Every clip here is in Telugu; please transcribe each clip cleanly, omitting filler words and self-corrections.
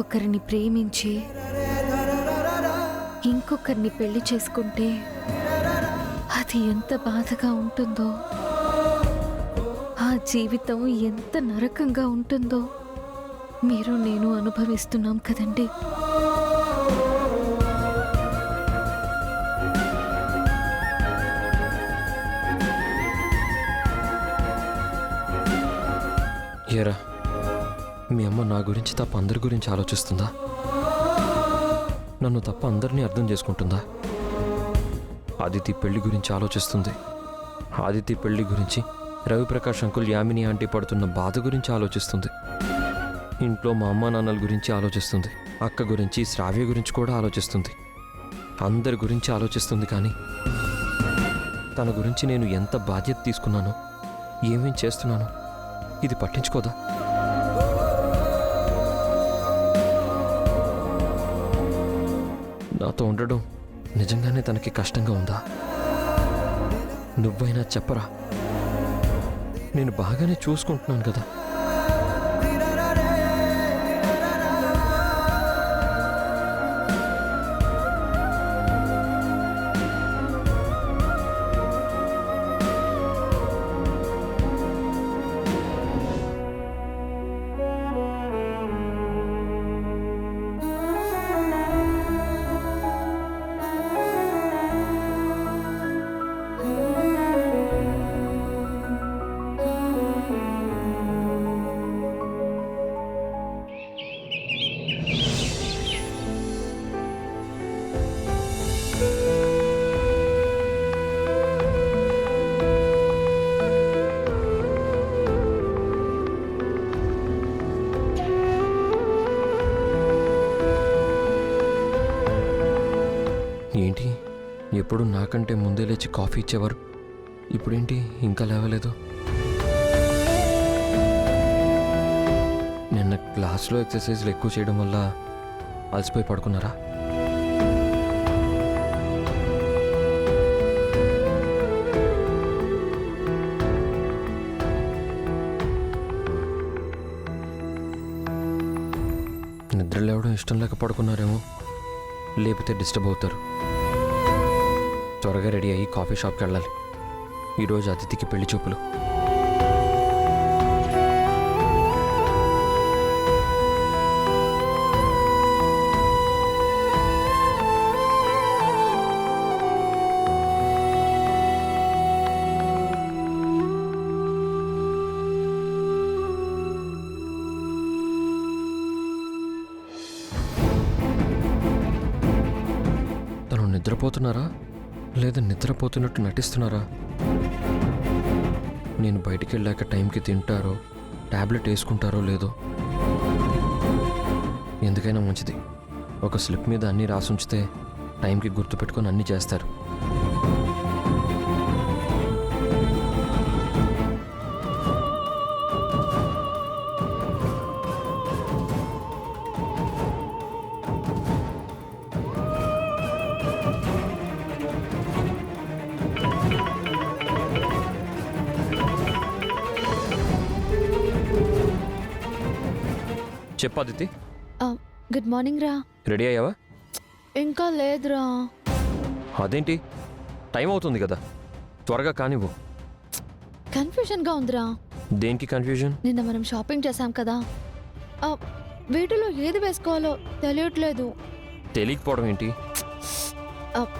ఒకరిని ప్రేమించి ఇంకొకరిని పెళ్లి చేసుకుంటే అది ఎంత బాధగా ఉంటుందో, ఆ జీవితం ఎంత నరకంగా ఉంటుందో మీరు నేను అనుభవిస్తున్నాం కదండి. ఏరా, మీ అమ్మ నా గురించి తప్ప అందరి గురించి ఆలోచిస్తుందా? నన్ను తప్ప అందరినీ అర్థం చేసుకుంటుందా? ఆదితి పెళ్లి గురించి ఆలోచిస్తుంది. ఆదితి పెళ్లి గురించి, రవిప్రకాష్ అంకుల్ యామిని ఆంటీ పడుతున్న బాధ గురించి ఆలోచిస్తుంది. ఇంట్లో మా అమ్మ నాన్నల గురించి ఆలోచిస్తుంది. అక్క గురించి, శ్రావ్య గురించి కూడా ఆలోచిస్తుంది. అందరి గురించి ఆలోచిస్తుంది. కానీ తన గురించి నేను ఎంత బాధ్యత తీసుకున్నానో, ఏమేం చేస్తున్నానో ఇది పట్టించుకోదా? నాతో ఉండడం నిజంగానే తనకి కష్టంగా ఉందా? నువ్వైనా చెప్పరా. నేను బాగానే చూసుకుంటున్నాను కదా. ఏంటి, ఎప్పుడు నాకంటే ముందే లేచి కాఫీ ఇచ్చేవారు, ఇప్పుడేంటి ఇంకా లేవలేదు? నిన్న క్లాస్లో ఎక్సర్సైజ్లు ఎక్కువ చేయడం వల్ల అలసిపోయి పడుకున్నారా? నిద్ర లేవడం ఇష్టం లేక పడుకున్నారేమో, లేపితే డిస్టర్బ్ అవుతారు. త్వరగా రెడీ అయ్యి కాఫీ షాప్కి వెళ్ళాలి. ఈరోజు అతిథికి పెళ్లి చూపులు. తను నిద్రపోతున్నారా లేదా నిద్రపోతున్నట్టు నటిస్తున్నారా? నేను బయటికి వెళ్ళాక టైంకి తింటారో, ట్యాబ్లెట్ వేసుకుంటారో లేదో. ఎందుకైనా మంచిది, ఒక స్లిప్ మీద అన్నీ రాసుంచితే టైంకి గుర్తుపెట్టుకొని అన్నీ చేస్తారు. చెప్పాదితి. గుడ్ మార్నింగ్ రా. రెడీ అయ్యావా? ఇంకా లేదురా. అదేంటి, టైం అవుతుంది కదా, త్వరగా కానివ్వు. కన్ఫ్యూజన్గా ఉందిరా. దేనికి కన్ఫ్యూజన్? నిన్న మనం షాపింగ్ చేసాం కదా, వీటిలో ఏది వేసుకోవాలో తెలియట్లేదు. తెలియకపోవడం ఏంటి?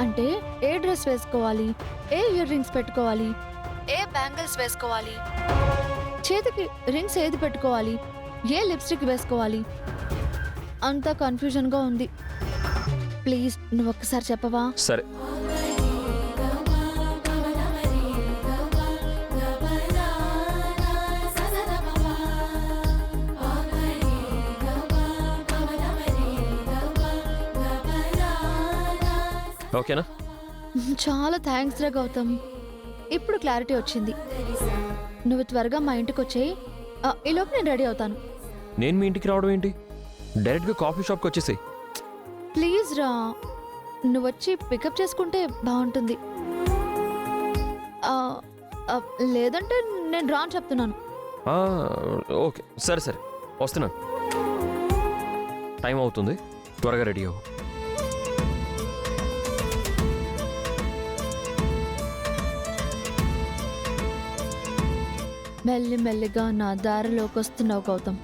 అంటే ఏ డ్రెస్ వేసుకోవాలి, ఏ ఇయర్ రింగ్స్ పెట్టుకోవాలి, ఏ బ్యాంగిల్స్ వేసుకోవాలి, చేతికి రింగ్స్ ఏది పెట్టుకోవాలి, ఏ లిప్స్టిక్ వేసుకోవాలి, అంతా కన్ఫ్యూజన్గా ఉంది. ప్లీజ్ నువ్వు ఒక్కసారి చెప్పవా? సరే. ఓకేనా? చాలా థ్యాంక్స్ రా గౌతమ్, ఇప్పుడు క్లారిటీ వచ్చింది. నువ్వు త్వరగా మా ఇంటికి వచ్చేయి, ఈలోపు నేను రెడీ అవుతాను. నేను మీ ఇంటికి రావడం ఏంటి? డైరెక్ట్గా కాఫీ షాప్కి వచ్చేసాయి. ప్లీజ్ రా, నువ్వు వచ్చి పికప్ చేసుకుంటే బాగుంటుంది. లేదంటే నేను రాను చెప్తున్నాను. ఓకే, సరే సరే, వస్తున్నాను. టైం అవుతుంది, త్వరగా రెడీ అవ్వు. మెల్లిమెల్లిగా నా దారిలోకి వస్తున్నావు గౌతమ్.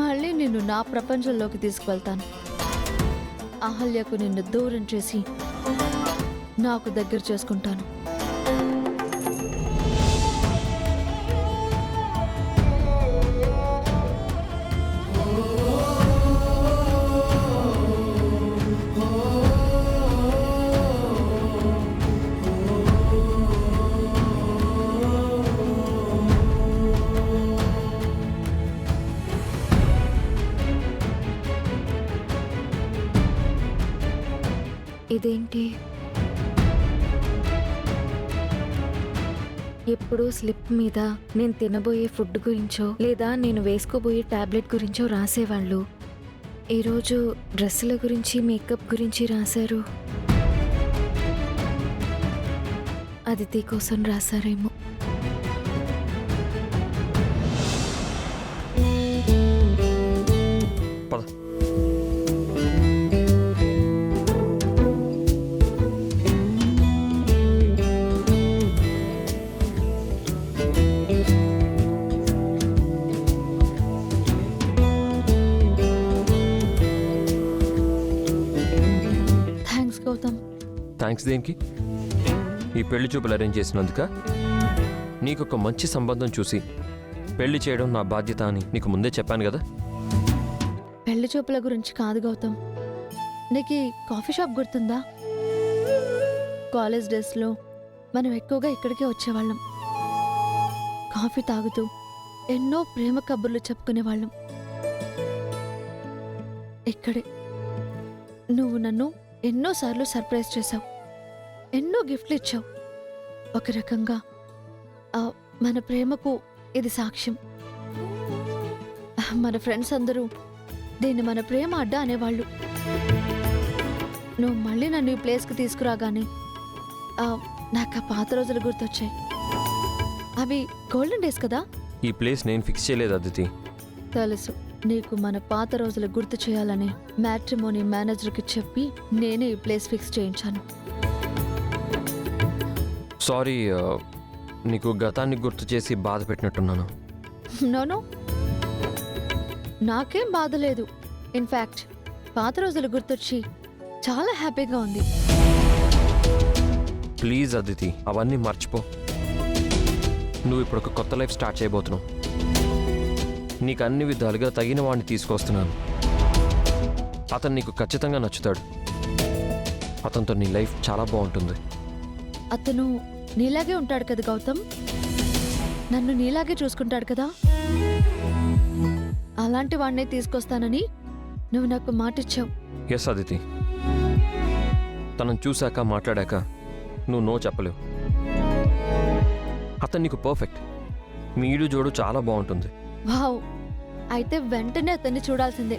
మళ్ళీ నిన్ను నా ప్రపంచంలోకి తీసుకువెళ్తాను. అహల్యకు నిన్ను దూరం చేసి నాకు దగ్గర చేసుకుంటాను. ఇదేంటి ఎప్పుడూ స్లిప్ మీద నేను తినబోయే ఫుడ్ గురించో లేదా నేను వేసుకోబోయే టాబ్లెట్ గురించో రాసేవాళ్ళు. ఈరోజు డ్రెస్సుల గురించి మేకప్ గురించి రాశారు. అదితి కోసం రాశారేమో. పద. థ్యాంక్స్ గౌతమ్. థ్యాంక్స్ దేనికి? ఈ పెళ్లి చూపులు అరేంజ్ చేసినందుక? నీకు ఒక మంచి సంబంధం చూసి పెళ్లి చేయడం నా బాధ్యత అని నీకు ముందే చెప్పాను కదా. పెళ్లి చూపుల గురించి కాదు గౌతమ్. నీకు ఈ కాఫీ షాప్ గుర్తుందా? కాలేజ్ డేస్లో మనం ఎక్కువగా ఇక్కడికే వచ్చేవాళ్ళం. కాఫీ తాగుతూ ఎన్నో ప్రేమ కబుర్లు చెప్పుకునేవాళ్ళం. ఇక్కడే నువ్వు నన్ను ఎన్నోసార్లు సర్ప్రైజ్ చేశావు, ఎన్నో గిఫ్ట్లు ఇచ్చావు. ఒక రకంగా మన ప్రేమకు ఇది సాక్ష్యం. మన ఫ్రెండ్స్ అందరూ దీన్ని మన ప్రేమ అడ్డా అనేవాళ్ళు. నువ్వు మళ్ళీ నన్ను ఈ ప్లేస్కి తీసుకురాగానే నాకు ఆ పాత రోజులు గుర్తొచ్చాయి. అవి గోల్డెన్ డేస్ కదా. ఈ ప్లేస్ నేను ఫిక్స్ చేయలేదు అదితి. తెలుసు. నీకు మన పాత రోజులు గుర్తు చేయాలని మ్యాట్రిమోనీ మేనేజర్కి చెప్పి నేనే ఈ ప్లేస్ ఫిక్స్ చేయించాను. సారీ, నీకు గతాన్ని గుర్తు చేసి బాధ పెట్టినట్టున్నాను. నోనో, నాకేం బాధ లేదు. ఇన్ఫ్యాక్ట్ పాత రోజులు గుర్తొచ్చి చాలా హ్యాపీగా ఉంది. ప్లీజ్ అదితి, అవన్నీ మర్చిపో. నువ్వు ఇప్పుడు ఒక కొత్త లైఫ్ స్టార్ట్ చేయబోతున్నావు. నీకు అన్ని విధాలుగా తగిన వాడిని తీసుకొస్తున్నాను. అతను నీకు ఖచ్చితంగా నచ్చుతాడు. అతనితో నీ లైఫ్ చాలా బాగుంటుంది. అతను నీలాగే ఉంటాడు కదా గౌతమ్. నన్ను నీలాగే చూసుకుంటాడు కదా. అలాంటి వాడినే తీసుకొస్తానని నువ్వు నాకు మాటిచ్చావు. ఎస్ అదితి, తనను చూశాక మాట్లాడాక నువ్వు నో చెప్పలేవు. అతను నీకు పర్ఫెక్ట్. మీ ఈడు జోడు చాలా బాగుంటుంది. వావ్, అయితే వెంటనే అతన్ని చూడాల్సిందే.